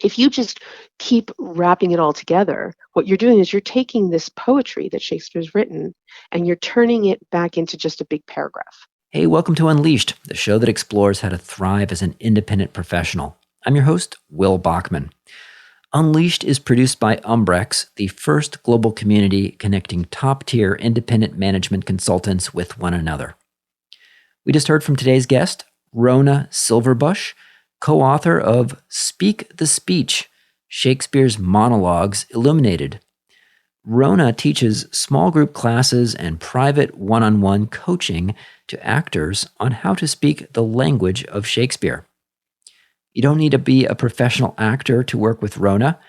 If you just keep wrapping it all together, what you're doing is you're taking this poetry that Shakespeare's written and you're turning it back into just a big paragraph. Hey, welcome to Unleashed, the show that explores how to thrive as an independent professional. I'm your host, Will Bachman. Unleashed is produced by Umbrex, the first global community connecting top-tier independent management consultants with one another. We just heard from today's guest, Rhona Silverbush, co-author of Speak the Speech, Shakespeare's Monologues, Illuminated. Rhona teaches small group classes and private one-on-one coaching to actors on how to speak the language of Shakespeare. You don't need to be a professional actor to work with Rhona.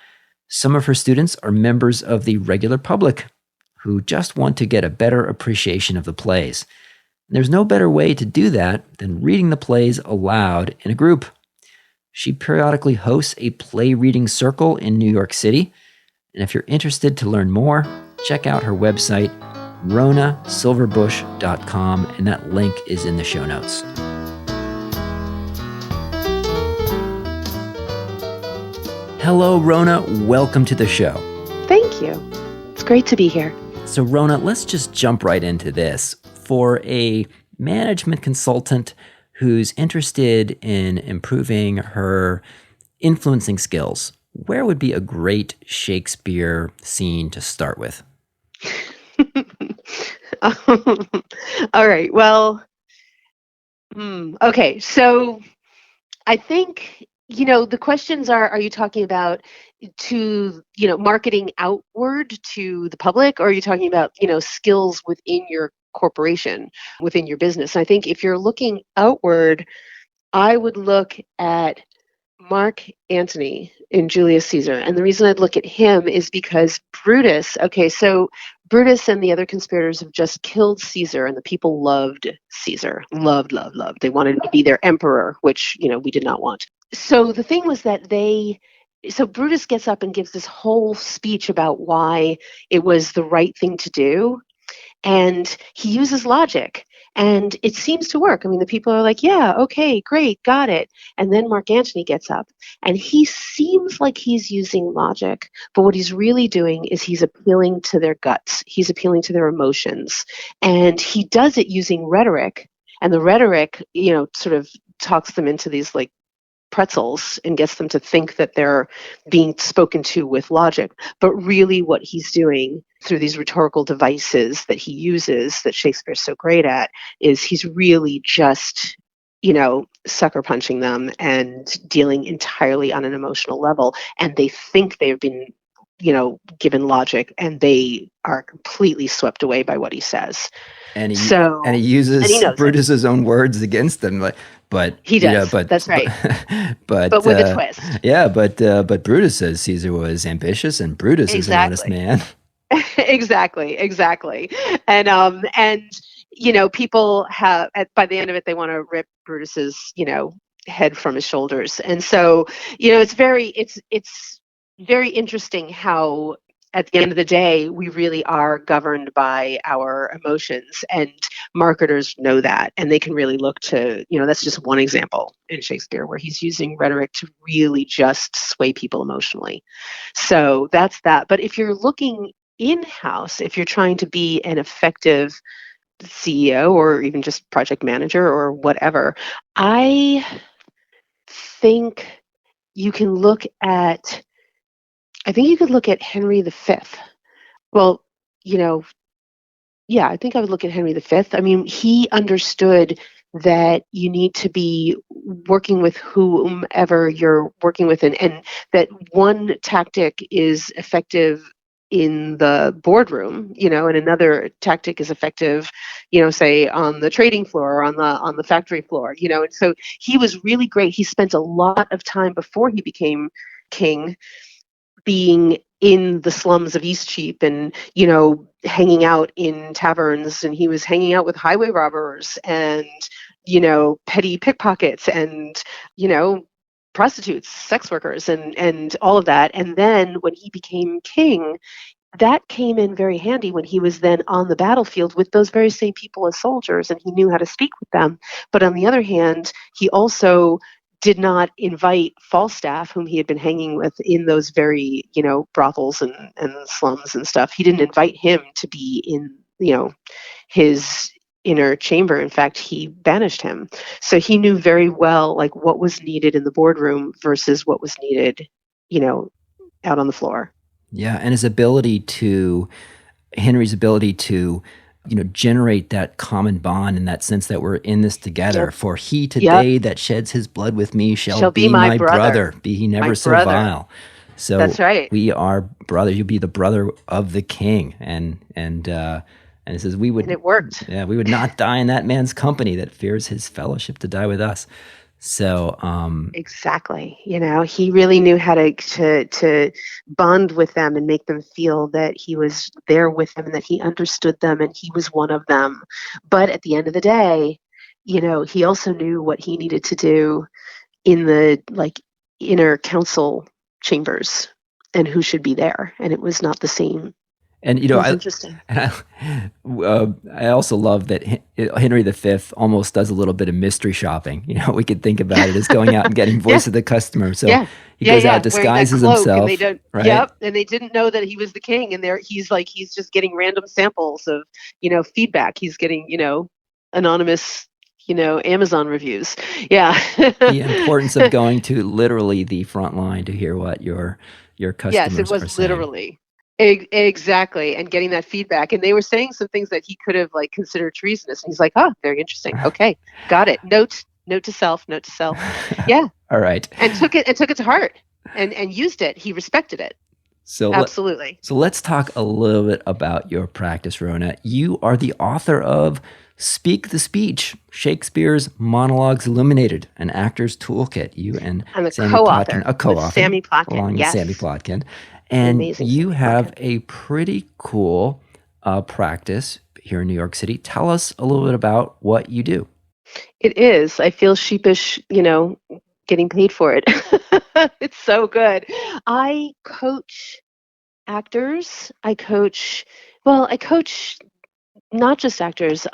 Some of her students are members of the regular public who just want to get a better appreciation of the plays. And there's no better way to do that than reading the plays aloud in a group. She periodically hosts a play reading circle in New York City. And if you're interested to learn more, check out her website, rhonasilverbush.com, and that link is in the show notes. Hello, Rhona. Welcome to the show. Thank you. It's great to be here. So, Rhona, let's just jump right into this. For a management consultant who's interested in improving her influencing skills, where would be a great Shakespeare scene to start with? All right. Well, okay. So I think, the questions are you talking about marketing outward to the public, or are you talking about, skills within your corporation, within your business? I think if you're looking outward, I would look at Mark Antony in Julius Caesar. And the reason I'd look at him is because Brutus and the other conspirators have just killed Caesar, and the people loved Caesar. Loved, loved, loved. They wanted him to be their emperor, which, we did not want. So the thing was that so Brutus gets up and gives this whole speech about why it was the right thing to do. And he uses logic. And it seems to work. I mean, the people are like, yeah, okay, great, got it. And then Mark Antony gets up and he seems like he's using logic, but what he's really doing is he's appealing to their guts. He's appealing to their emotions. And he does it using rhetoric. And the rhetoric, sort of talks them into these like pretzels and gets them to think that they're being spoken to with logic. But really what he's doing through these rhetorical devices that he uses, that Shakespeare's so great at, is he's really just, sucker punching them and dealing entirely on an emotional level. And they think they've been, given logic, and they are completely swept away by what he says. And he uses Brutus's own words against them, but he does. That's right. But with a twist. Yeah, but Brutus says Caesar was ambitious, and Brutus is an honest man. Exactly. And people have, by the end of it, they want to rip Brutus's, head from his shoulders. And so, it's very interesting how at the end of the day, we really are governed by our emotions, and marketers know that, and they can really look to, that's just one example in Shakespeare where he's using rhetoric to really just sway people emotionally. So that's that. But if you're looking in-house, if you're trying to be an effective CEO or even just project manager or whatever, I think you can look at Henry V. Well, I think I would look at Henry V. I mean, he understood that you need to be working with whomever you're working with, and that one tactic is effective in the boardroom, and another tactic is effective, say on the trading floor or on the factory floor, and so he was really great. He spent a lot of time before he became king being in the slums of Eastcheap and, hanging out in taverns, and he was hanging out with highway robbers and, petty pickpockets and, prostitutes, sex workers, and all of that. And then when he became king, that came in very handy when he was then on the battlefield with those very same people as soldiers, and he knew how to speak with them. But on the other hand, he also did not invite Falstaff, whom he had been hanging with in those very, brothels and slums and stuff. He didn't invite him to be in, his inner chamber. In fact, he banished him. So he knew very well, like, what was needed in the boardroom versus what was needed, you know, out on the floor. Yeah, and Henry's ability to, generate that common bond in that sense that we're in this together. Yep. For he Yep. today that sheds his blood with me shall Shall be be my my brother. brother, be he My never so brother. vile. So That's right. we are brothers. You'll be the brother of the king, and it says And it worked. we would not die in that man's company that fears his fellowship to die with us. So, Exactly. He really knew how to bond with them and make them feel that he was there with them and that he understood them and he was one of them. But at the end of the day, he also knew what he needed to do in the like inner council chambers and who should be there. And it was not the same. and It was interesting. and I also love that Henry V almost does a little bit of mystery shopping. We could think about it as going out and getting Yeah. voice of the customer. So Yeah. he Yeah, goes out, yeah, wearing that disguises cloak, and they himself, don't. right? Yep, and they didn't know that he was the king, and he's just getting random samples of, feedback. He's getting, anonymous, Amazon reviews. Yeah. The importance of going to literally the front line to hear what your Yes, it customers are was saying. literally. Exactly, and getting that feedback, and they were saying some things that he could have like considered treasonous, and he's like, "Oh, very interesting. Okay, got it. Note to self. Note to self. Yeah." All right. And took it to heart, and used it. He respected it. So Absolutely. so let's talk a little bit about your practice, Rhona. You are the author of Speak the Speech, Shakespeare's Monologues Illuminated, an actor's toolkit. You and I'm a Sammy Plotkin, co-author a with co-author, Sammy Plotkin. along with Yes, Sammy Plotkin. the And amazing you Sammy have Plotkin. a pretty cool practice here in New York City. Tell us a little bit about what you do. It is. I feel sheepish, getting paid for it. It's so good. I coach actors. I coach not just actors.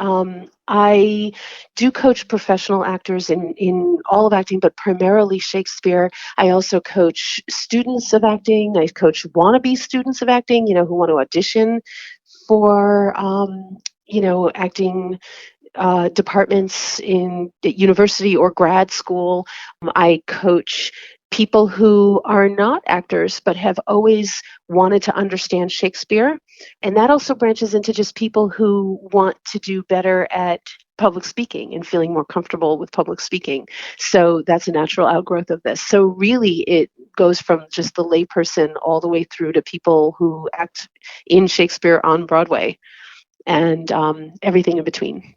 I do coach professional actors in all of acting, but primarily Shakespeare. I also coach students of acting. I coach wannabe students of acting, who want to audition for, acting departments in university or grad school. I coach people who are not actors but have always wanted to understand Shakespeare. And that also branches into just people who want to do better at public speaking and feeling more comfortable with public speaking. So that's a natural outgrowth of this. So really, it goes from just the layperson all the way through to people who act in Shakespeare on Broadway and everything in between.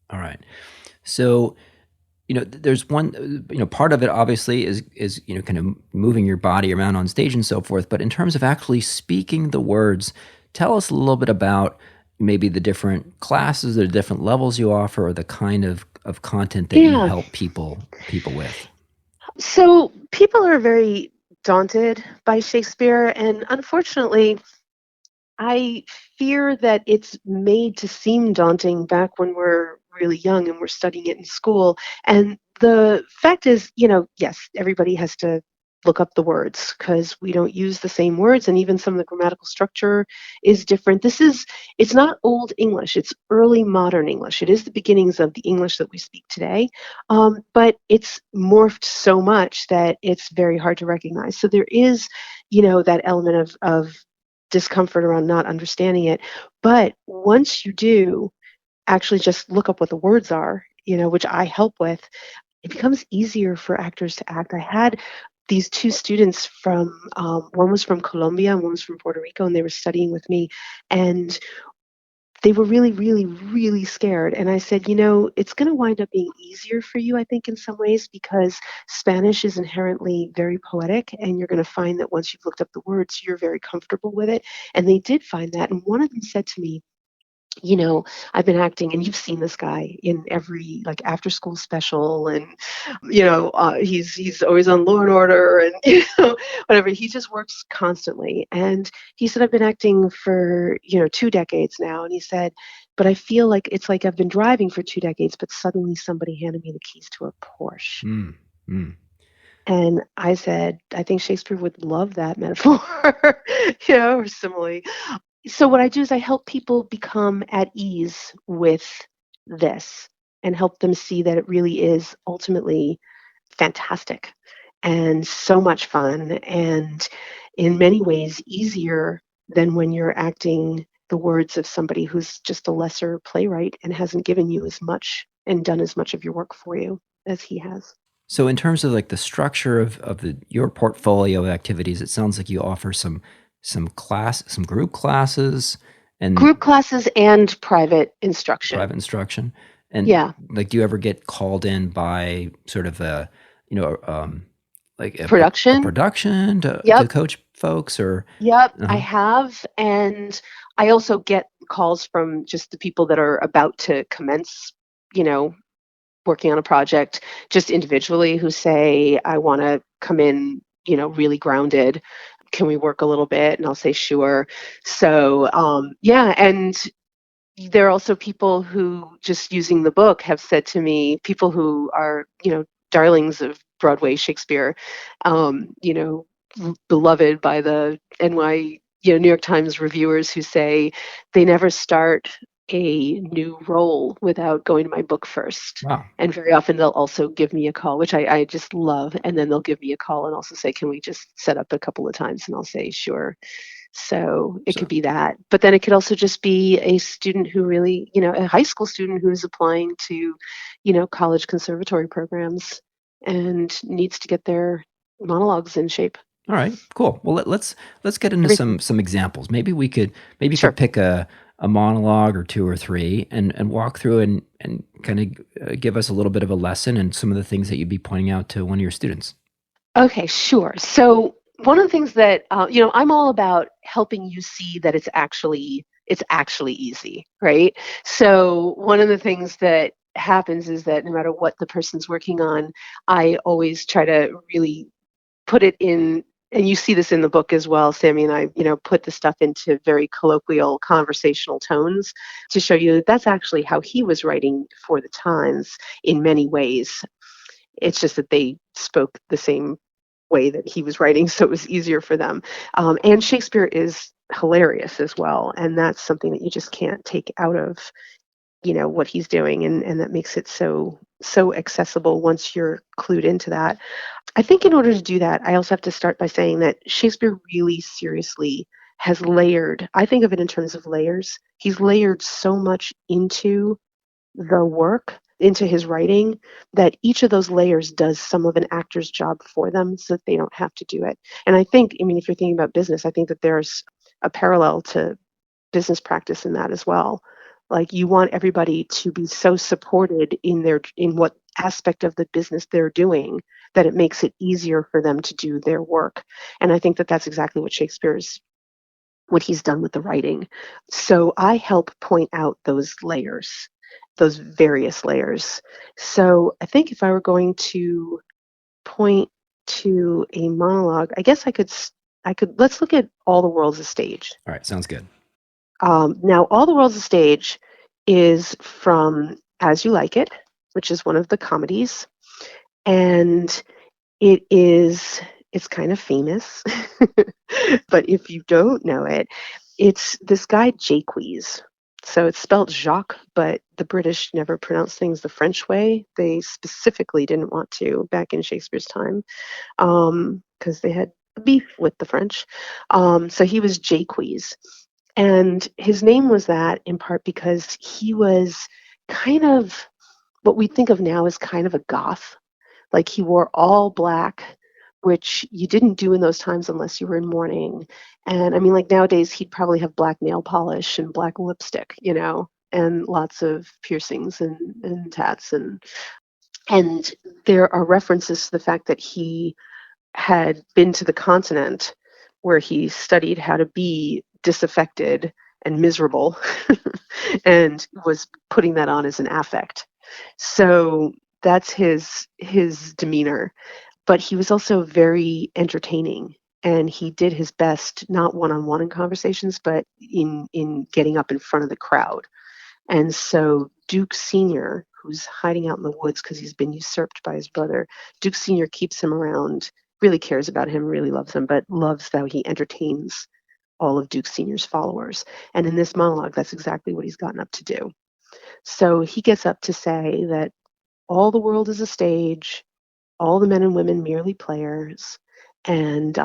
All right. So, there's one, part of it obviously is, kind of moving your body around on stage and so forth. But in terms of actually speaking the words, tell us a little bit about maybe the different classes, the different levels you offer, or the kind of content that you Yeah. help people with. So people are very daunted by Shakespeare, and unfortunately, I fear that it's made to seem daunting back when we're really young and we're studying it in school. And the fact is, yes, everybody has to look up the words because we don't use the same words, and even some of the grammatical structure is different. It's not old English, it's early modern English. It is the beginnings of the English that we speak today, but it's morphed so much that it's very hard to recognize. So there is, that element of discomfort around not understanding it. But once you do actually just look up what the words are, which I help with, it becomes easier for actors to act. I had these two students from, one was from Colombia and one was from Puerto Rico, and they were studying with me. And they were really, really, really scared. And I said, it's going to wind up being easier for you, I think, in some ways, because Spanish is inherently very poetic. And you're going to find that once you've looked up the words, you're very comfortable with it. And they did find that. And one of them said to me, you know, I've been acting, and you've seen this guy in every like after school special, and he's always on Law and Order, and whatever. He just works constantly, and he said I've been acting for 2 decades now, and he said, but I feel like it's like I've been driving for 2 decades, but suddenly somebody handed me the keys to a Porsche. Mm, mm. And I said, I think Shakespeare would love that metaphor, or simile. So what I do is I help people become at ease with this and help them see that it really is ultimately fantastic and so much fun and in many ways easier than when you're acting the words of somebody who's just a lesser playwright and hasn't given you as much and done as much of your work for you as he has. So in terms of like the structure of your portfolio of activities, it sounds like you offer some group classes and Group classes and private instruction. private instruction. And Yeah. like, do you ever get called in by sort of a, you know, like a Production. production to Yep. coach folks or? Yep, I Uh-huh. have. And I also get calls from just the people that are about to commence, you know, working on a project just individually who say, I want to come in, really grounded. Can we work a little bit? And I'll say, sure. So, yeah. And there are also people who, just using the book, have said to me, people who are, darlings of Broadway Shakespeare, beloved by the New York Times reviewers who say they never start a new role without going to my book first. Wow. And very often they'll also give me a call, which I just love. And then they'll give me a call and also say, can we just set up a couple of times? And I'll say, sure. So it So, could be that. But then it could also just be a student who really, a high school student who's applying to, college conservatory programs and needs to get their monologues in shape. all right, cool. Well, let's get into Everything. some examples. Maybe you could Sure. pick a monologue or two or three and walk through and kind of give us a little bit of a lesson and some of the things that you'd be pointing out to one of your students. Okay, sure. So one of the things that I'm all about helping you see that it's actually easy, right? So one of the things that happens is that no matter what the person's working on, I always try to really put it in, and you see this in the book as well, Sammy and I, put the stuff into very colloquial conversational tones to show you that that's actually how he was writing for the times in many ways. It's just that they spoke the same way that he was writing, so it was easier for them. And Shakespeare is hilarious as well, and that's something that you just can't take out of what he's doing, and that makes it so accessible once you're clued into that. I think in order to do that, I also have to start by saying that Shakespeare really seriously has layered. I think of it in terms of layers. He's layered so much into the work, into his writing, that each of those layers does some of an actor's job for them so that they don't have to do it. And I mean, if you're thinking about business, I think that there's a parallel to business practice in that as well. Like you want everybody to be so supported in what aspect of the business they're doing that it makes it easier for them to do their work. And I think that that's exactly what he's done with the writing. So I help point out those layers, those various layers. So I think if I were going to point to a monologue, I guess I could let's look at All the World's a Stage. All right, sounds good. Now, All the World's a Stage is from As You Like It, which is one of the comedies, and it's kind of famous. But if you don't know it, it's this guy Jaques. So it's spelled Jacques, but the British never pronounced things the French way. They specifically didn't want to back in Shakespeare's time because they had a beef with the French. So he was Jaques. And his name was that in part because he was kind of what we think of now as kind of a goth. Like he wore all black, which you didn't do in those times unless you were in mourning. And I mean, like nowadays, he'd probably have black nail polish and black lipstick, and lots of piercings and tats. And there are references to the fact that he had been to the continent where he studied how to be disaffected and miserable and was putting that on as an affect. So that's his demeanor. But he was also very entertaining and he did his best, not one-on-one in conversations, but in getting up in front of the crowd. And so Duke Sr., who's hiding out in the woods because he's been usurped by his brother. Duke Sr. keeps him around, really cares about him, really loves him, but loves how he entertains all of Duke Sr.'s followers. And in this monologue, that's exactly what he's gotten up to do. So he gets up to say that all the world is a stage, all the men and women merely players, and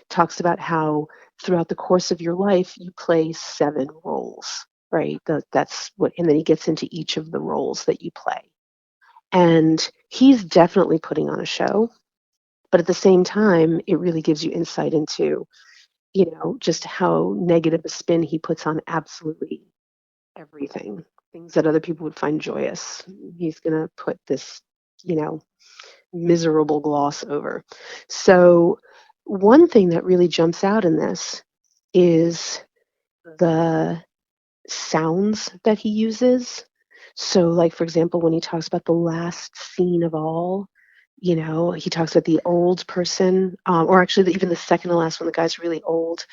talks about how throughout the course of your life you play 7 roles, right? That's what, and then he gets into each of the roles that you play. And he's definitely putting on a show, but at the same time, it really gives you insight into, just how negative a spin he puts on absolutely everything. Things that other people would find joyous. He's going to put this, you know, miserable gloss over. So, one thing that really jumps out in this is the sounds that he uses. So, like, for example, when he talks about the last scene of all, he talks about the old person, or actually, even the second to last one, the guy's really old.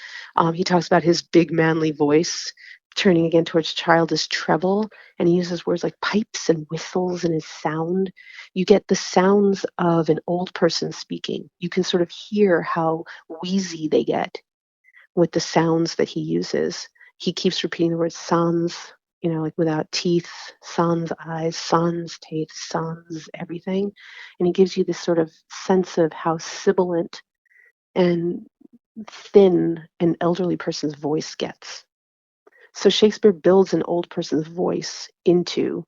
He talks about his big, manly voice turning again towards childish treble, and he uses words like pipes and whistles in his sound. You get the sounds of an old person speaking. You can sort of hear how wheezy they get with the sounds that he uses. He keeps repeating the word sans, like without teeth, sans eyes, sans teeth, sans everything. And he gives you this sort of sense of how sibilant and thin an elderly person's voice gets. So Shakespeare builds an old person's voice into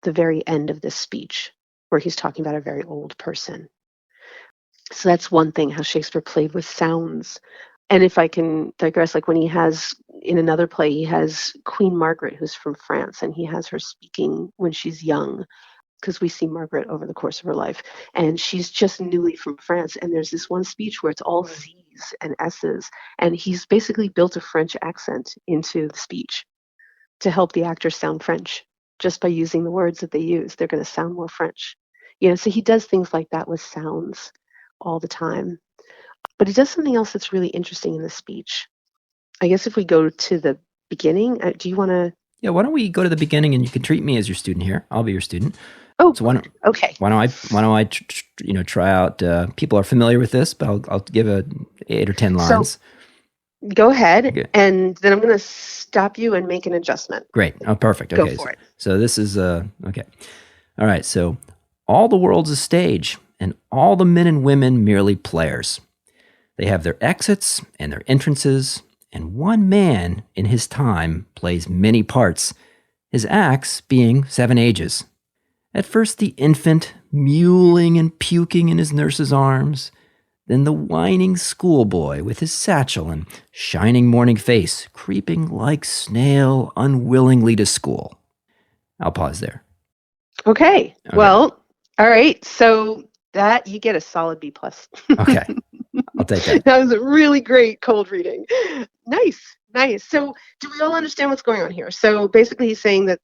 the very end of this speech, where he's talking about a very old person. So that's one thing, how Shakespeare played with sounds. And if I can digress, like when he has in another play, he has Queen Margaret, who's from France, and he has her speaking when she's young, because we see Margaret over the course of her life. And she's just newly from France. And there's this one speech where it's all Z's and S's. And he's basically built a French accent into the speech to help the actors sound French. Just by using the words that they use, they're going to sound more French. So he does things like that with sounds all the time. But he does something else that's really interesting in the speech. I guess if we go to the beginning, do you want to? Yeah, why don't we go to the beginning and you can treat me as your student here. I'll be your student. Oh, so why don't okay. Why don't I try out? People are familiar with this, but I'll give 8 or 10 lines. So go ahead, and then I'm going to stop you and make an adjustment. Great. Oh, perfect. Okay. Go for it. So this is okay. All right. So all the world's a stage, and all the men and women merely players. They have their exits and their entrances, and one man in his time plays many parts, his acts being 7 ages. At first the infant, mewling and puking in his nurse's arms, then the whining schoolboy with his satchel and shining morning face, creeping like snail unwillingly to school. I'll pause there. Okay. Well, all right. So that you get a solid B+. Okay. I'll take that. That was a really great cold reading. Nice. So do we all understand what's going on here? So basically he's saying that,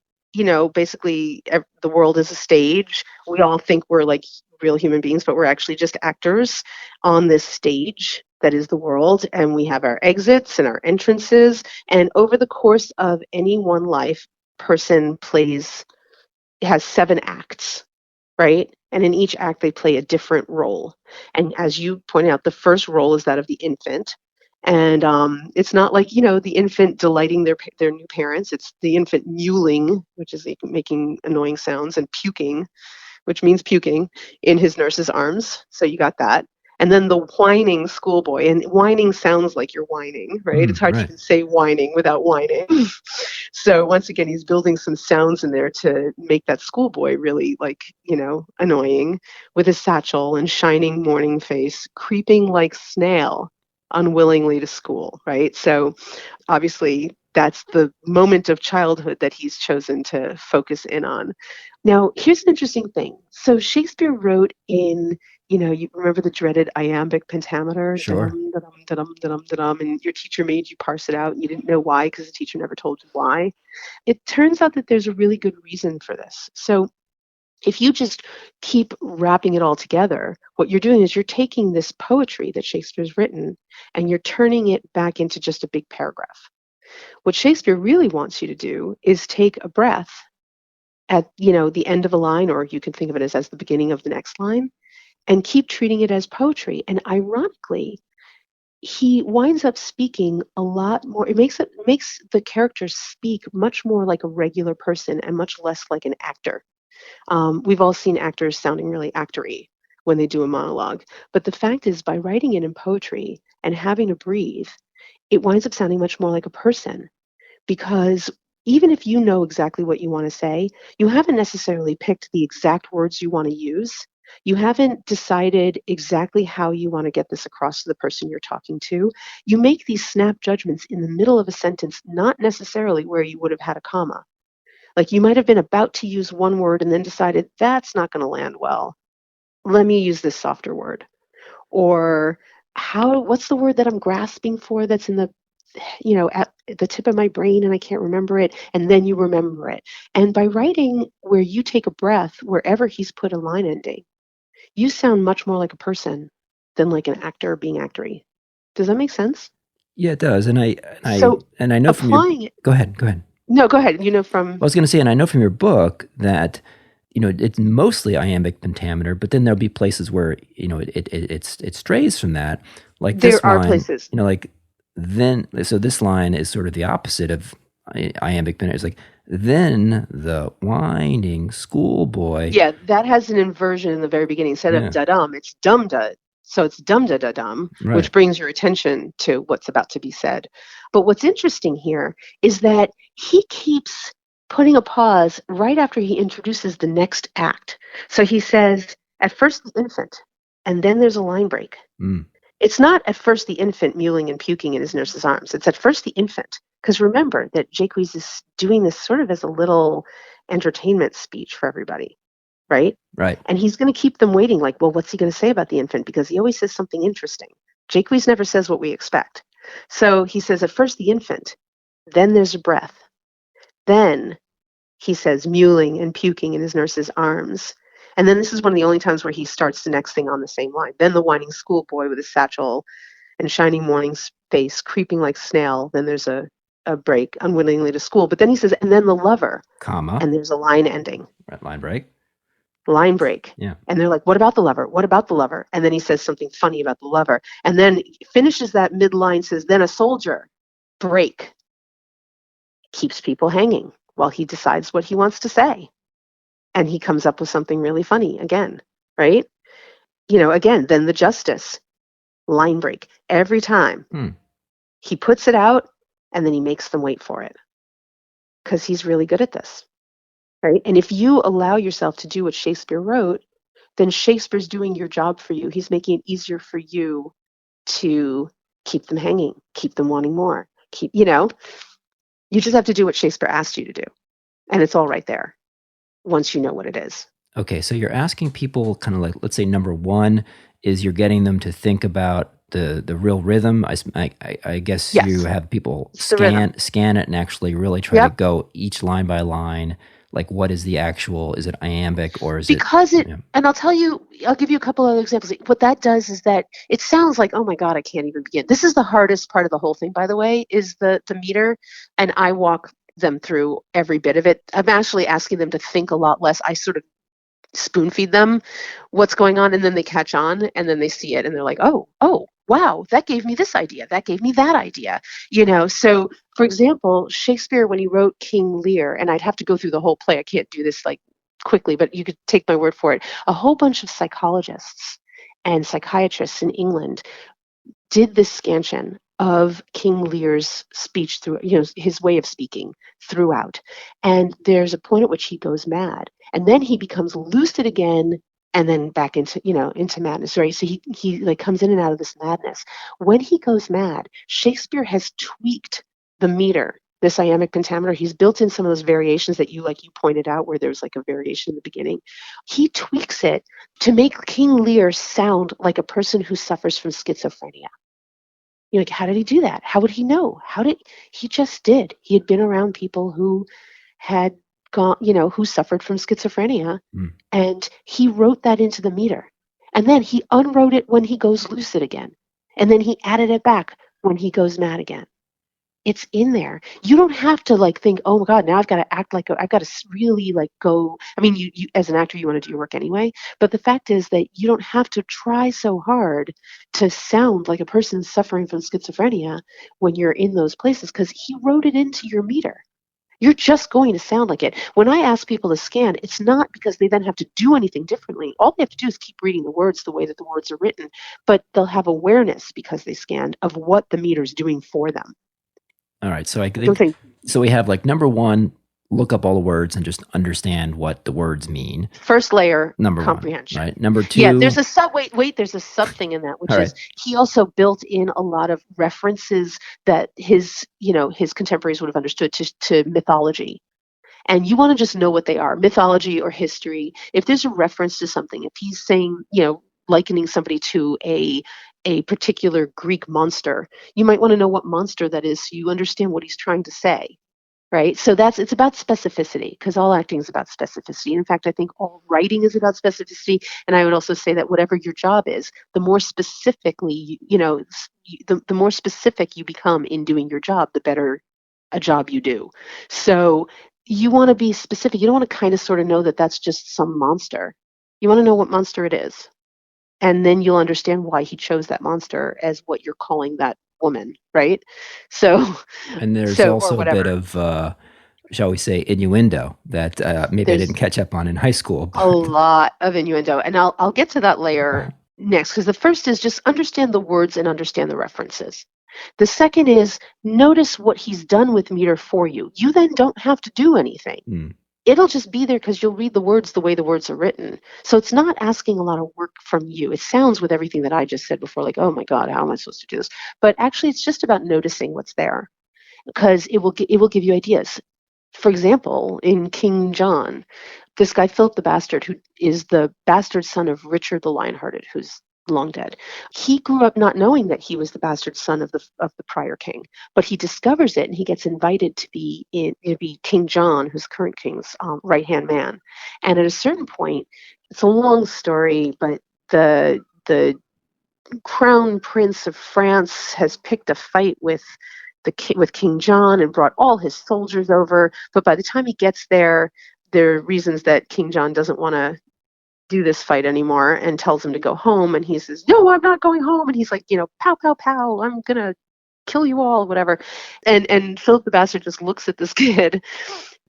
basically the world is a stage. We all think we're like real human beings, but we're actually just actors on this stage that is the world. And we have our exits and our entrances. And over the course of any one life, person has 7 acts, right? And in each act, they play a different role. And as you pointed out, the first role is that of the infant. And it's not like, the infant delighting their new parents. It's the infant mewling, which is making annoying sounds, and puking, which means puking, in his nurse's arms. So you got that. And then the whining schoolboy. And whining sounds like you're whining, right? It's hard to even say whining without whining. So once again, he's building some sounds in there to make that schoolboy really annoying, with his satchel and shining morning face, creeping like snail unwillingly to school, right? So obviously that's the moment of childhood that he's chosen to focus in on. Now, here's an interesting thing. So Shakespeare wrote in, you remember the dreaded iambic pentameter? Sure. Da-dum, da-dum, da-dum, da-dum, and your teacher made you parse it out and you didn't know why because the teacher never told you why. It turns out that there's a really good reason for this. So if you just keep wrapping it all together, what you're doing is you're taking this poetry that Shakespeare's written and you're turning it back into just a big paragraph. What Shakespeare really wants you to do is take a breath at, the end of a line, or you can think of it as the beginning of the next line, and keep treating it as poetry. And ironically, he winds up speaking a lot more. It makes the characters speak much more like a regular person and much less like an actor. We've all seen actors sounding really actory when they do a monologue, but the fact is, by writing it in poetry and having to breathe, it winds up sounding much more like a person, because even if you know exactly what you want to say, you haven't necessarily picked the exact words you want to use. You haven't decided exactly how you want to get this across to the person you're talking to. You make these snap judgments in the middle of a sentence, not necessarily where you would have had a comma. Like, you might have been about to use one word and then decided that's not going to land well. Let me use this softer word. Or what's the word that I'm grasping for that's in the at the tip of my brain and I can't remember it, and then you remember it. And by writing where you take a breath wherever he's put a line ending, you sound much more like a person than like an actor being actory. Does that make sense? Yeah, it does. So And I know from your applying it, go ahead, go ahead. no, go ahead. I was going to say, and I know from your book that it's mostly iambic pentameter, but then there'll be places where it strays from that. Like this There are line, places. like then. So this line is sort of the opposite of iambic pentameter. It's like then the winding schoolboy. Yeah, that has an inversion in the very beginning. Instead of Yeah, da dum, it's dum da. So it's dum da da dum, right. which brings your attention to what's about to be said. But what's interesting here is that he keeps putting a pause right after he introduces the next act. So he says, at first the infant, and then there's a line break. Mm, It's not at first the infant mewling and puking in his nurse's arms. It's at first the infant. Because remember that Jacques is doing this sort of as a little entertainment speech for everybody, right? right. And he's going to keep them waiting, like, well, what's he going to say about the infant? Because he always says something interesting. Jacques never says what we expect. So he says, at first the infant, then there's a breath. Then he says, mewling and puking in his nurse's arms. And then this is one of the only times where he starts the next thing on the same line. Then the whining schoolboy with his satchel and shining morning's face, creeping like snail. Then there's a break, unwillingly to school. But then he says, and then the lover, Comma. and there's a line ending. Right, line break. Line break. Yeah. And they're like, what about the lover? What about the lover? And then he says something funny about the lover. And then finishes that mid-line, says, then a soldier. Break. Keeps people hanging while he decides what he wants to say. And he comes up with something really funny again, right? Again, then the justice. Line break. Every time. Hmm. He puts it out and then he makes them wait for it because he's really good at this, right? And if you allow yourself to do what Shakespeare wrote, then Shakespeare's doing your job for you. He's making it easier for you to keep them hanging, keep them wanting more. You just have to do what Shakespeare asked you to do. And it's all right there once you know what it is. Okay, so you're asking people kind of like, let's say number one is you're getting them to think about the real rhythm. I guess Yes, you have people it's the rhythm. scan it and actually really try to Yep. go each line by line. Like, what is the actual? Is it iambic or is it? Because Yeah. and I'll give you a couple other examples. What that does is that it sounds like, oh my God, I can't even begin. This is the hardest part of the whole thing, by the way, is the meter. And I walk them through every bit of it. I'm actually asking them to think a lot less. I sort of spoon feed them what's going on, and then they catch on, and then they see it and they're like, oh wow, that gave me this idea, that gave me that idea. So for example, Shakespeare, when he wrote King Lear, and I'd have to go through the whole play, I can't do this like quickly, but you could take my word for it, a whole bunch of psychologists and psychiatrists in England did this scansion of King Lear's speech through, his way of speaking throughout. And there's a point at which he goes mad, and then he becomes lucid again, and then back into madness, right? So he like comes in and out of this madness. When he goes mad, Shakespeare has tweaked the meter, this iambic pentameter. He's built in some of those variations that you pointed out, where there's like a variation in the beginning. He tweaks it to make King Lear sound like a person who suffers from schizophrenia. You're like, how did he do that? How would he know? He just did. He had been around people who had gone, who suffered from schizophrenia, Mm. and he wrote that into the meter. And then he unwrote it when he goes lucid again. And then he added it back when he goes mad again. It's in there. You don't have to like think, oh my God, now I've got to act like I've got to really like go. I mean, you as an actor, you want to do your work anyway. But the fact is that you don't have to try so hard to sound like a person suffering from schizophrenia when you're in those places because he wrote it into your meter. You're just going to sound like it. When I ask people to scan, it's not because they then have to do anything differently. All they have to do is keep reading the words the way that the words are written, but they'll have awareness because they scanned of what the meter's doing for them. All right. So I Don't think think so. We have like number one, look up all the words and just understand what the words mean. first layer Number one, comprehension. right? Number Yeah, there's two, a sub wait, there's a sub thing in that, all which right. is he also built in a lot of references that his contemporaries would have understood to mythology. And you want to just know what they are, mythology or history. If there's a reference to something, if he's saying, likening somebody to a particular Greek monster, you might want to know what monster that is so you understand what he's trying to say. Right. So it's about specificity because all acting is about specificity. In fact, I think all writing is about specificity. And I would also say that whatever your job is, the more specifically, the more specific you become in doing your job, the better a job you do. So you want to be specific. You don't want to kind of sort of know that that's just some monster. You want to know what monster it is. And then you'll understand why he chose that monster as what you're calling that woman, right? So, And there's so or also a bit whatever. of, shall we say, innuendo that maybe I didn't There's catch up on in high school, a but lot of innuendo, and I'll get to that layer next because the first is just understand the words and understand the references. The second is notice what he's done with meter for you. You then don't have to do anything. hmm. It'll just be there because you'll read the words the way the words are written. So it's not asking a lot of work from you. It sounds with everything that I just said before, like, oh my God, how am I supposed to do this? But actually, it's just about noticing what's there because it will give you ideas. For example, in King John, this guy Philip the Bastard, who is the bastard son of Richard the Lionhearted, who's long dead. He grew up not knowing that he was the bastard son of the prior king, but he discovers it and he gets invited to be King John, who's current king's right hand man. And at a certain point, it's a long story, but the crown prince of France has picked a fight with King John and brought all his soldiers over. But by the time he gets there, there are reasons that King John doesn't want to do this fight anymore and tells him to go home. And he says, "No, I'm not going home." And he's like, pow, pow, pow, I'm gonna kill you all, whatever. And Philip the Bastard just looks at this kid.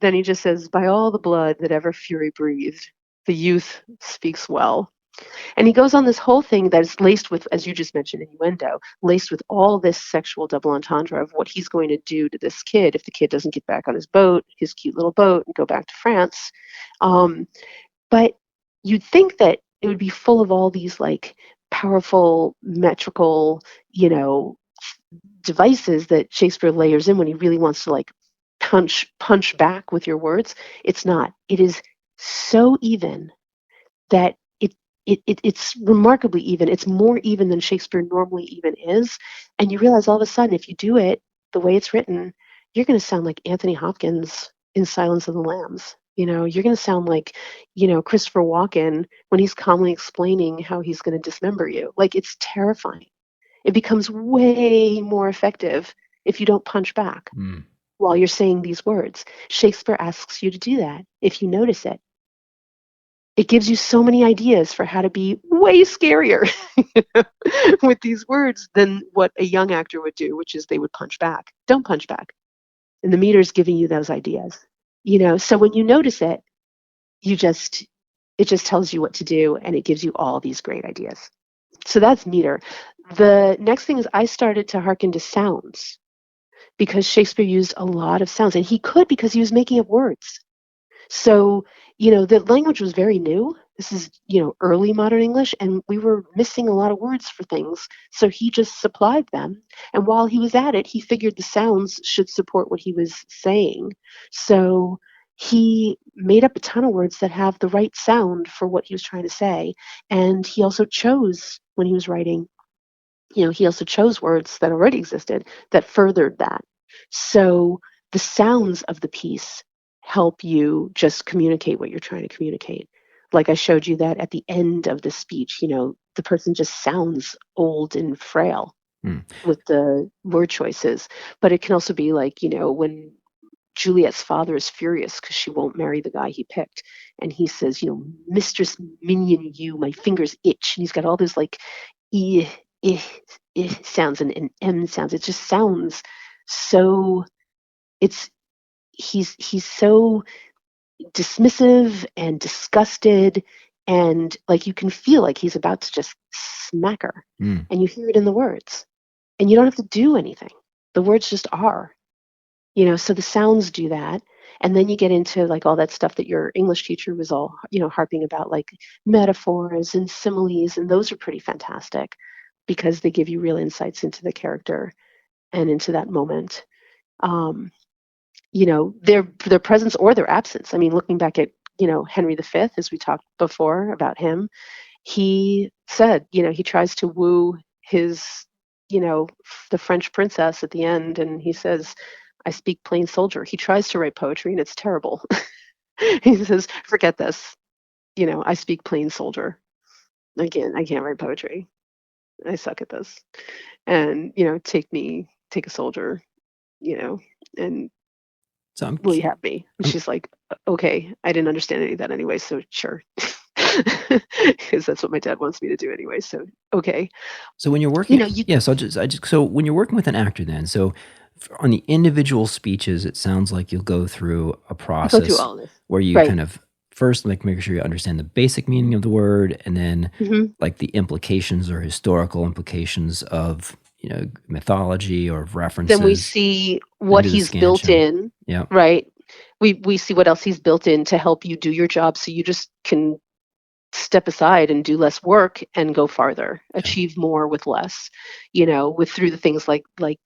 Then he just says, "By all the blood that ever fury breathed, the youth speaks well." And he goes on this whole thing that is laced with, as you just mentioned, innuendo, laced with all this sexual double entendre of what he's going to do to this kid if the kid doesn't get back on his boat, his cute little boat, and go back to France. Um, but you'd think that it would be full of all these like powerful metrical, devices that Shakespeare layers in when he really wants to like punch back with your words. It's not. It is so even that it's remarkably even. It's more even than Shakespeare normally even is. And you realize all of a sudden, if you do it the way it's written, you're going to sound like Anthony Hopkins in Silence of the Lambs. You're going to sound like, Christopher Walken when he's calmly explaining how he's going to dismember you. Like, it's terrifying. It becomes way more effective if you don't punch back Hmm. while you're saying these words. Shakespeare asks you to do that if you notice it. It gives you so many ideas for how to be way scarier with these words than what a young actor would do, which is they would punch back. Don't punch back. And the meter's giving you those ideas. So when you notice it, it just tells you what to do and it gives you all these great ideas. So that's meter. The next thing is I started to hearken to sounds because Shakespeare used a lot of sounds and he could because he was making up words. So, the language was very new. This is, early modern English, and we were missing a lot of words for things. So he just supplied them. And while he was at it, he figured the sounds should support what he was saying. So he made up a ton of words that have the right sound for what he was trying to say. And he also chose, when he was writing, he also chose words that already existed that furthered that. So the sounds of the piece help you just communicate what you're trying to communicate. Like I showed you that at the end of the speech, the person just sounds old and frail. Mm. with the word choices. But it can also be like, when Juliet's father is furious because she won't marry the guy he picked. And he says, Mistress Minion, my fingers itch. And he's got all those like eh, eh, sounds and M sounds. It just sounds so, it's, he's so dismissive and disgusted. And like you can feel like he's about to just smack her. Mm. And you hear it in the words. And you don't have to do anything. The words just are. So the sounds do that. And then you get into like all that stuff that your English teacher was all, harping about, like metaphors and similes. And those are pretty fantastic because they give you real insights into the character and into that moment. Um, their presence or their absence. I mean, looking back at, Henry V, as we talked before about him, he said, he tries to woo his, the French princess at the end, and he says, I speak plain soldier. He tries to write poetry and it's terrible. He says, forget this. I speak plain soldier. Again, I can't write poetry. I suck at this. And, take a soldier, and So will you have me? And I'm she's like, okay, I didn't understand any of that anyway, so sure. Because that's what my dad wants me to do anyway. So, okay. So when you're working, You yes, so when you're working with an actor, then, so on the individual speeches, it sounds like you'll go through a go through process all of this. where you Right. kind of first like make sure you understand the basic meaning of the word, and then Hmm. like the implications or historical implications of mythology or of Then we references. see Then what do the he's built scansion. in, Yeah. right? We see what else he's built in to help you do your job so you just can step aside and do less work and go farther, Yeah. achieve more with less, with through the things like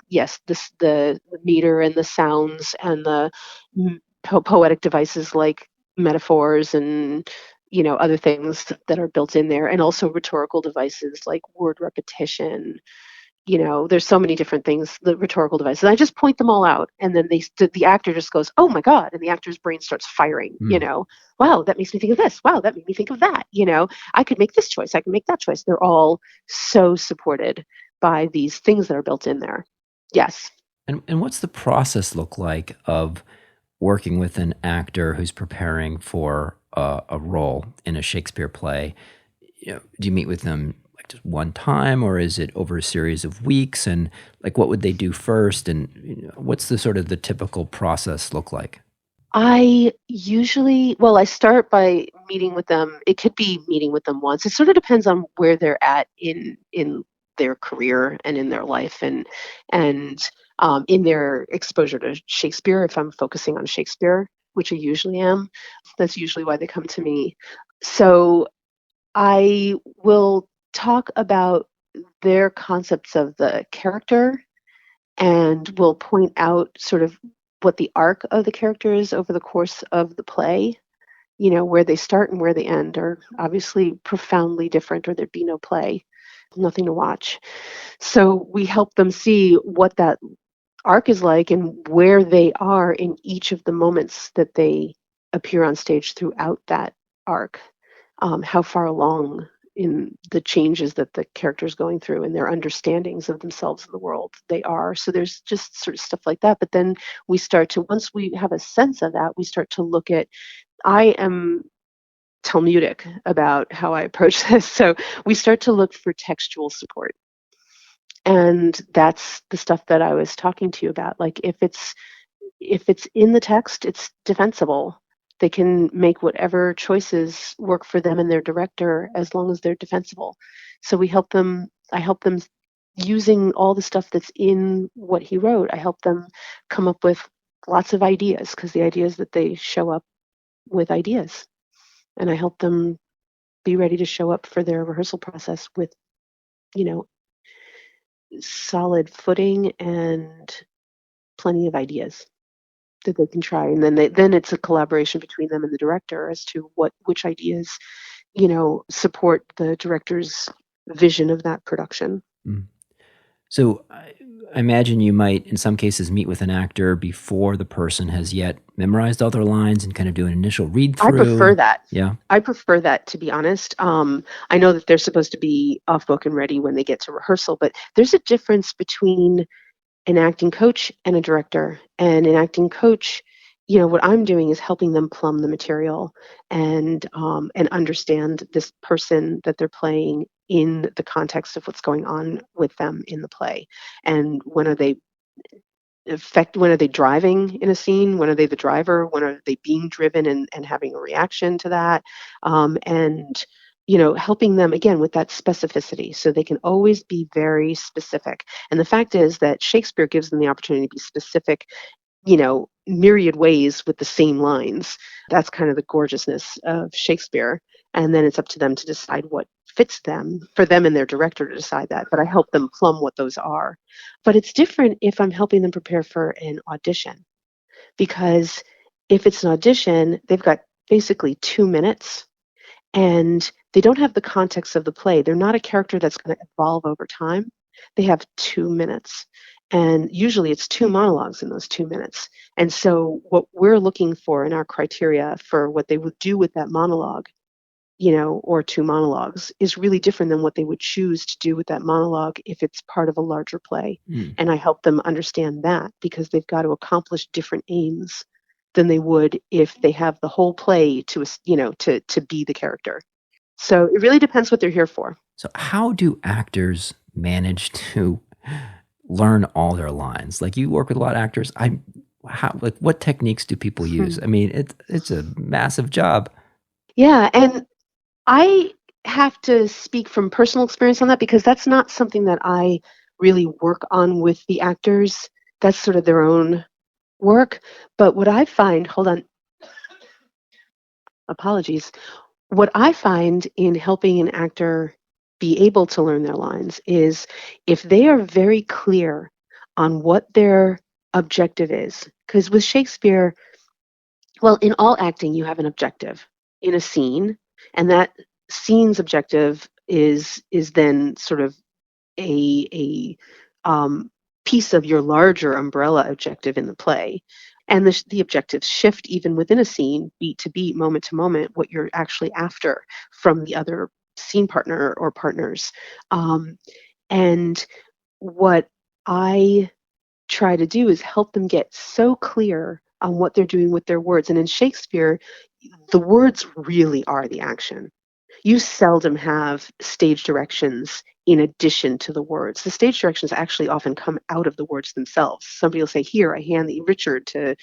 yes, the meter and the sounds and the poetic devices like metaphors and other things that are built in there, and also rhetorical devices like word repetition. There's so many different things, the rhetorical devices. And I just point them all out, and then the actor just goes, "Oh my god!" And the actor's brain starts firing. Mm. Wow, that makes me think of this. Wow, that made me think of that. I could make this choice. I could make that choice. They're all so supported by these things that are built in there. Yes. And what's the process look like of working with an actor who's preparing for a role in a Shakespeare play? Do you meet with them like just one time, or is it over a series of weeks? And like, what would they do first? And what's the sort of the typical process look like? I start by meeting with them. It could be meeting with them once. It sort of depends on where they're at in their career and in their life, and in their exposure to Shakespeare. If I'm focusing on Shakespeare, which I usually am, that's usually why they come to me. So I will talk about their concepts of the character, and will point out sort of what the arc of the character is over the course of the play. Where they start and where they end are obviously profoundly different, or there'd be no play, nothing to watch. So we help them see what that arc is like and where they are in each of the moments that they appear on stage throughout that arc, how far along in the changes that the character's going through and their understandings of themselves and the world they are. So there's just sort of stuff like that. But then once we have a sense of that, we start to look at, I am Talmudic about how I approach this. So we start to look for textual support. And that's the stuff that I was talking to you about. Like if it's in the text, it's defensible. They can make whatever choices work for them and their director as long as they're defensible. So I help them using all the stuff that's in what he wrote. I help them come up with lots of ideas, because the idea is that they show up with ideas. And I help them be ready to show up for their rehearsal process with, you know, solid footing and plenty of ideas that they can try. And then it's a collaboration between them and the director as to which ideas, support the director's vision of that production. Mm. So I imagine you might, in some cases, meet with an actor before the person has yet memorized all their lines and kind of do an initial read I prefer through. that. Yeah. I prefer that, to be honest. I know that they're supposed to be off book and ready when they get to rehearsal, but there's a difference between an acting coach and a director. And an acting coach, what I'm doing is helping them plumb the material and understand this person that they're playing in the context of what's going on with them in the play. And when are they driving in a scene? When are they the driver? When are they being driven and having a reaction to that? And helping them again with that specificity so they can always be very specific. And the fact is that Shakespeare gives them the opportunity to be specific, myriad ways with the same lines. That's kind of the gorgeousness of Shakespeare. And then it's up to them to decide what fits them, for them and their director to decide that. But I help them plumb what those are. But it's different if I'm helping them prepare for an audition, because if it's an audition, they've got basically 2 minutes and they don't have the context of the play. They're not a character that's going to evolve over time. They have 2 minutes. And usually it's two monologues in those 2 minutes. And so, what we're looking for in our criteria for what they would do with that monologue, or two monologues, is really different than what they would choose to do with that monologue if it's part of a larger play. Mm. And I help them understand that because they've got to accomplish different aims than they would if they have the whole play to be the character. So it really depends what they're here for. So, how do actors manage to learn all their lines? Like, you work with a lot of actors. What techniques do people use? I mean, it's a massive job. Yeah, and I have to speak from personal experience on that because that's not something that I really work on with the actors. That's sort of their own work. But what I find, hold on, apologies. What I find in helping an actor be able to learn their lines is if they are very clear on what their objective is. Because with Shakespeare, well, in all acting, you have an objective in a scene, and that scene's objective is then sort of a piece of your larger umbrella objective in the play. And the objectives shift even within a scene, beat to beat, moment to moment, what you're actually after from the other scene partner or partners. And what I try to do is help them get so clear on what they're doing with their words. And in Shakespeare, the words really are the action. You seldom have stage directions in addition to the words. The stage directions actually often come out of the words themselves. Somebody will say, "Here, I hand the Richard to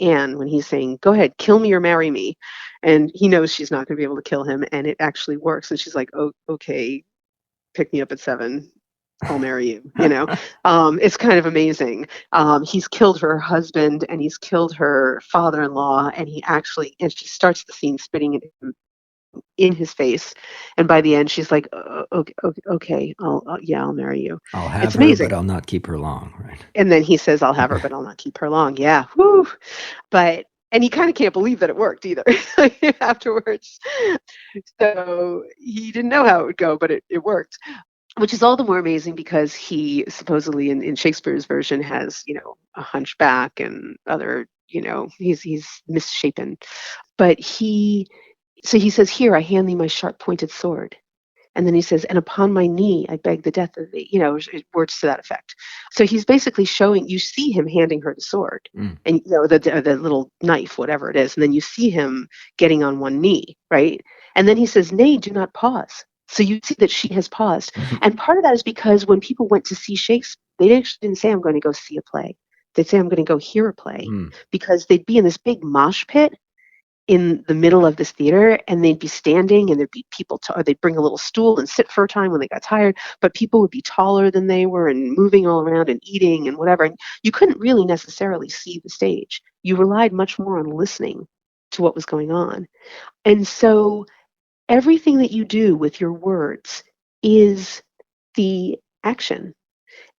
Anne," when he's saying, "Go ahead, kill me or marry me." And he knows she's not going to be able to kill him, and it actually works. And she's like, "Oh, okay, pick me up at 7. I'll marry you." It's kind of amazing. He's killed her husband and he's killed her father-in-law, and she starts the scene spitting at him in his face, and by the end she's like, okay, okay, yeah, I'll marry you." I'll It's have her, but amazing. I'll not keep her long, right? And then he says, "I'll have her, but I'll not keep her long." Yeah, whoo. And he kind of can't believe that it worked either afterwards. So he didn't know how it would go, but it worked, which is all the more amazing because he supposedly in Shakespeare's version has, a hunchback and other, he's misshapen. But he says, "Here, I hand thee my sharp pointed sword." And then he says, "And upon my knee, I beg the death of thee," words to that effect. So he's basically showing, you see him handing her the sword Mm. and, the little knife, whatever it is. And then you see him getting on one knee, right? And then he says, "Nay, do not pause." So you see that she has paused. And part of that is because when people went to see Shakespeare, they actually didn't say, "I'm going to go see a play." They'd say, "I'm going to go hear a play," Mm. because they'd be in this big mosh pit in the middle of this theater and they'd be standing and there'd be people or they'd bring a little stool and sit for a time when they got tired, but people would be taller than they were and moving all around and eating and whatever, and you couldn't really necessarily see the stage. You relied much more on listening to what was going on. And so everything that you do with your words is the action.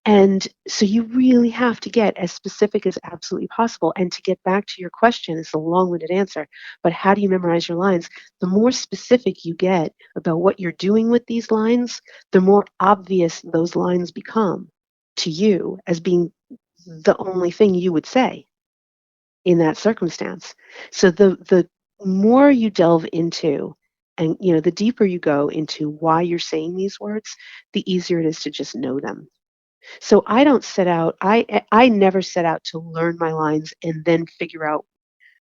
And so you really have to get as specific as absolutely possible. And to get back to your question, it's a long winded answer, but how do you memorize your lines? The more specific you get about what you're doing with these lines, the more obvious those lines become. to you as being the only thing you would say in that circumstance. So the more you delve into, and the deeper you go into why you're saying these words, the easier it is to just know them. So I don't set out, I never set out to learn my lines and then figure out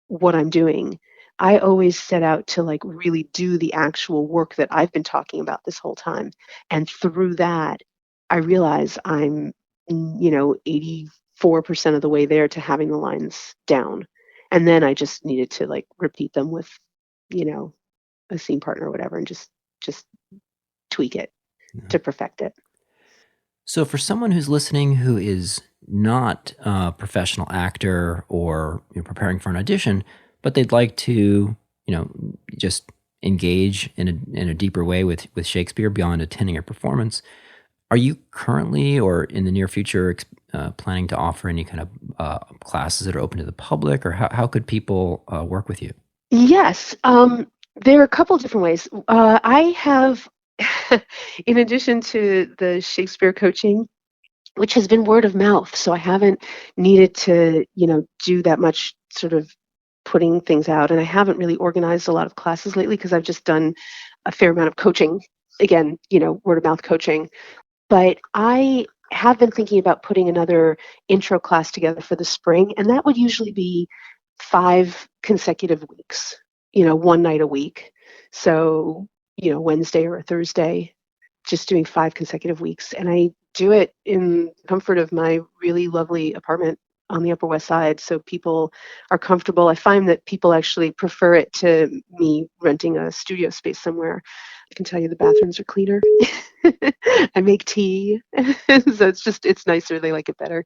what I'm doing. I always set out to like really do the actual work that I've been talking about this whole time. And through that, I realize I'm, 84% of the way there to having the lines down. And then I just needed to like repeat them with, you know, a scene partner or whatever and just tweak it to perfect it. So, for someone who's listening who is not a professional actor or preparing for an audition, but they'd like to, just engage in a deeper way with Shakespeare beyond attending a performance, are you currently or in the near future planning to offer any kind of classes that are open to the public, or how could people work with you? Yes, there are a couple of different ways. I have, in addition to the Shakespeare coaching, which has been word of mouth, so I haven't needed to, do that much sort of putting things out, and I haven't really organized a lot of classes lately because I've just done a fair amount of coaching. Again, word of mouth coaching. But I have been thinking about putting another intro class together for the spring, and that would usually be 5 consecutive weeks, one night a week. So, Wednesday or a Thursday, just doing 5 consecutive weeks. And I do it in the comfort of my really lovely apartment on the Upper West Side. So people are comfortable. I find that people actually prefer it to me renting a studio space somewhere. I can tell you the bathrooms are cleaner. I make tea. So it's nicer. They like it better.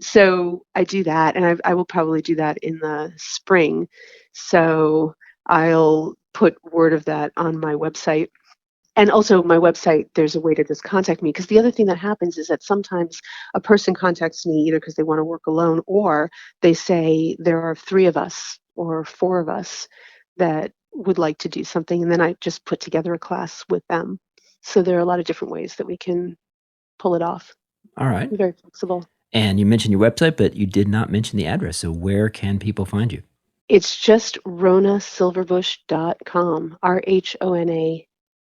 So I do that. And I will probably do that in the spring. So I'll put word of that on my website. And also my website, there's a way to just contact me. Because the other thing that happens is that sometimes a person contacts me either because they want to work alone or they say there are 3 of us or 4 of us that would like to do something. And then I just put together a class with them. So there are a lot of different ways that we can pull it off. All right. Very flexible. And you mentioned your website, but you did not mention the address. So where can people find you? It's just rhonasilverbush.com. RHONA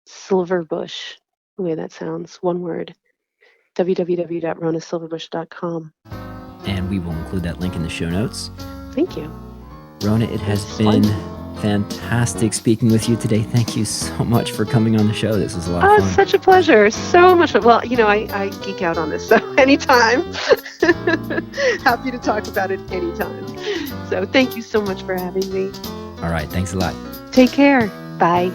Silverbush, the way that sounds, one word. www.rhonasilverbush.com. And we will include that link in the show notes. Thank you. Rhona, it has been fantastic speaking with you today. Thank you so much for coming on the show. This was a lot of fun. Such a pleasure. So much fun. Well, I geek out on this, so anytime. Happy to talk about it anytime. So thank you so much for having me. All right. Thanks a lot. Take care. Bye.